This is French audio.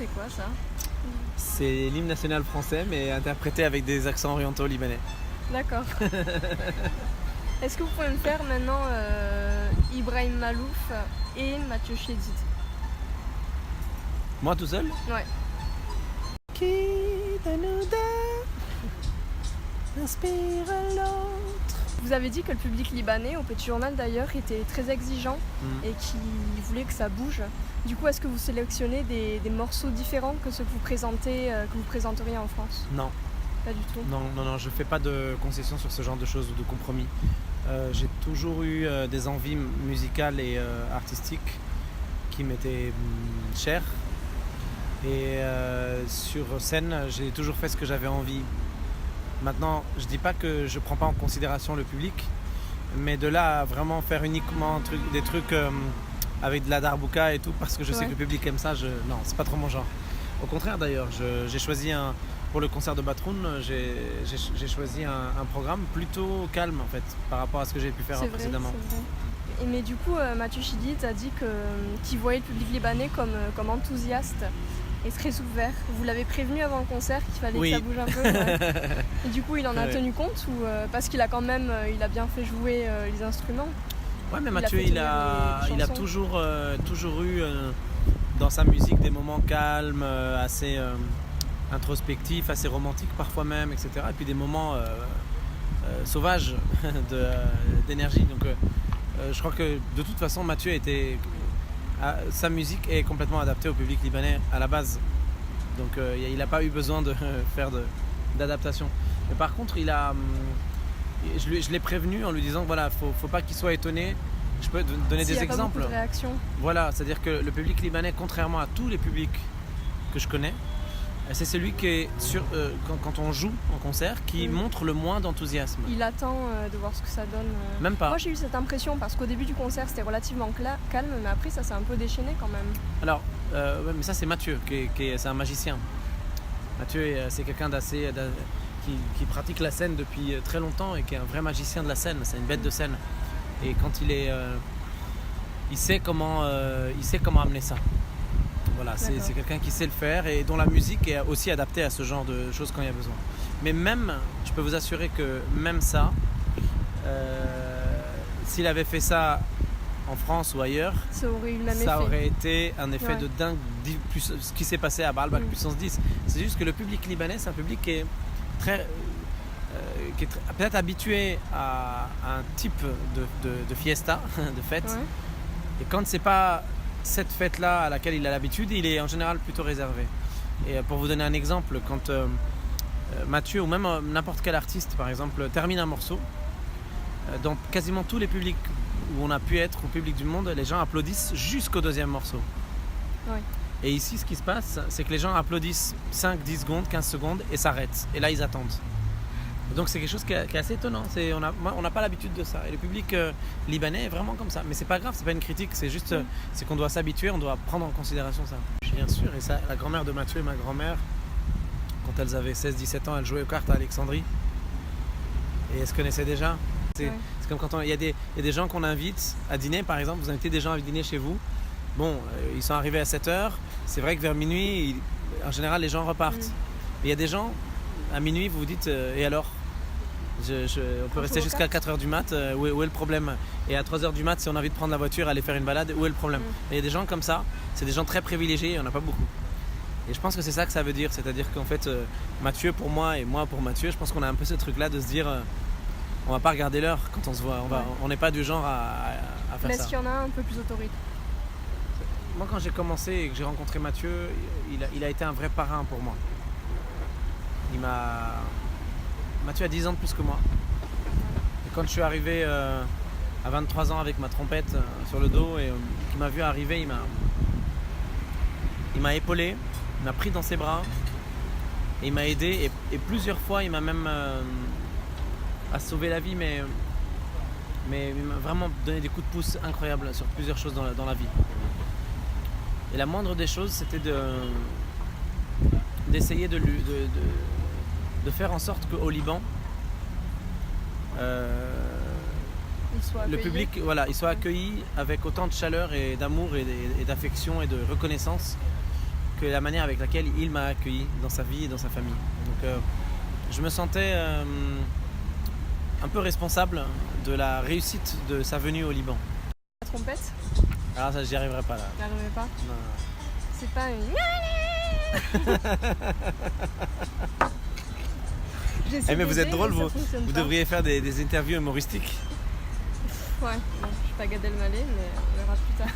c'est quoi ça? C'est l'hymne national français, mais interprété avec des accents orientaux libanais. D'accord. Est-ce que vous pouvez me faire maintenant Ibrahim Malouf et Mathieu Chédid? Moi tout seul? Ouais. Qui de nous deux inspire l'autre? Vous avez dit que le public libanais, au Petit Journal d'ailleurs, était très exigeant et qu'il voulait que ça bouge. Du coup, est-ce que vous sélectionnez des morceaux différents que ceux que vous présentez, que vous présenteriez en France? Non. Pas du tout. Non, je fais pas de concessions sur ce genre de choses ou de compromis. J'ai toujours eu des envies musicales et artistiques qui m'étaient chères. Et sur scène, j'ai toujours fait ce que j'avais envie. Maintenant, je dis pas que je prends pas en considération le public, mais de là à vraiment faire uniquement des trucs avec de la darbouka et tout, parce que je sais que le public aime ça, non, c'est pas trop mon genre. Au contraire d'ailleurs, j'ai choisi pour le concert de Batroun, j'ai choisi un programme plutôt calme en fait, par rapport à ce que j'ai pu faire précédemment. C'est vrai. Mais du coup, Mathieu Chédid a dit qu'il voyait le public libanais comme enthousiaste et très ouvert. Vous l'avez prévenu avant le concert qu'il fallait que ça bouge un peu. Ouais. Et du coup, il en a tenu compte ou parce qu'il a quand même, il a bien fait jouer les instruments. Ouais, mais Mathieu, il a toujours eu dans sa musique des moments calmes, assez introspectifs, assez romantiques parfois même, etc. Et puis des moments sauvages d'énergie. Donc, je crois que de toute façon, Mathieu sa musique est complètement adaptée au public libanais à la base. Donc il n'a pas eu besoin de faire d'adaptation. Mais par contre, je l'ai prévenu en lui disant voilà, faut pas qu'il soit étonné. Je peux donner des exemples. Pas beaucoup de réactions. Voilà, c'est-à-dire que le public libanais, contrairement à tous les publics que je connais, c'est celui qui est quand on joue en concert, qui montre le moins d'enthousiasme. Il attend de voir ce que ça donne. Même pas. Moi j'ai eu cette impression parce qu'au début du concert c'était relativement calme, mais après ça s'est un peu déchaîné quand même. Alors, mais ça c'est Mathieu, c'est un magicien. Mathieu c'est quelqu'un qui pratique la scène depuis très longtemps et qui est un vrai magicien de la scène. C'est une bête de scène. Et quand il sait comment amener ça. Voilà, c'est quelqu'un qui sait le faire et dont la musique est aussi adaptée à ce genre de choses quand il y a besoin. Mais même, je peux vous assurer que même ça, s'il avait fait ça en France ou ailleurs, ça aurait été un effet de dingue, ce qui s'est passé à Baalbek puissance 10. C'est juste que le public libanais, c'est un public qui est peut-être habitué à un type de fiesta, de fête. Ouais. Et quand c'est pas cette fête-là à laquelle il a l'habitude, il est en général plutôt réservé. Et pour vous donner un exemple, quand Mathieu ou même n'importe quel artiste, par exemple, termine un morceau, dans quasiment tous les publics où on a pu être, au public du monde, les gens applaudissent jusqu'au deuxième morceau. Ouais. Et ici, ce qui se passe, c'est que les gens applaudissent 5, 10 secondes, 15 secondes et s'arrêtent. Et là, ils attendent. Donc c'est quelque chose qui est assez étonnant. On n'a pas l'habitude de ça. Et le public libanais est vraiment comme ça. Mais c'est pas grave, c'est pas une critique. C'est juste c'est qu'on doit s'habituer, on doit prendre en considération ça. Bien sûr. Et ça, la grand-mère de Mathieu et ma grand-mère, quand elles avaient 16-17 ans, elles jouaient aux cartes à Alexandrie. Et elles se connaissaient déjà. C'est comme quand il y a des gens qu'on invite à dîner, par exemple. Vous invitez des gens à dîner chez vous. Bon, ils sont arrivés à 7h. C'est vrai que vers minuit, en général, les gens repartent. Mais il y a des gens... À minuit, vous vous dites, et alors on peut rester jusqu'à 4h du mat, où est le problème? Et à 3h du mat, si on a envie de prendre la voiture, aller faire une balade, où est le problème? Et il y a des gens comme ça, c'est des gens très privilégiés, il n'y en a pas beaucoup. Et je pense que c'est ça que ça veut dire, c'est-à-dire qu'en fait, Mathieu pour moi et moi pour Mathieu, je pense qu'on a un peu ce truc-là de se dire, on va pas regarder l'heure quand on se voit, on n'est pas du genre à faire ça. Mais est-ce qu'il y en a un peu plus autoritaire? Moi, quand j'ai commencé et que j'ai rencontré Mathieu, il a été un vrai parrain pour moi. Mathieu a 10 ans de plus que moi. Et quand je suis arrivé à 23 ans avec ma trompette sur le dos et qu'il m'a vu arriver, il m'a épaulé, il m'a pris dans ses bras et il m'a aidé. Et plusieurs fois, il m'a même à sauver la vie, mais il m'a vraiment donné des coups de pouce incroyables sur plusieurs choses dans la vie. Et la moindre des choses, c'était d'essayer de faire en sorte qu'au Liban, le public il soit accueilli avec autant de chaleur et d'amour et d'affection et de reconnaissance que la manière avec laquelle il m'a accueilli dans sa vie et dans sa famille. Donc je me sentais un peu responsable de la réussite de sa venue au Liban. La trompette? Alors ça, j'y arriverai pas là. Vous n'arrivez pas? Non. C'est pas une... Mais vous êtes drôle, vous devriez faire des interviews humoristiques. Ouais, bon, je suis pas Gad Elmaleh, mais on verra plus tard.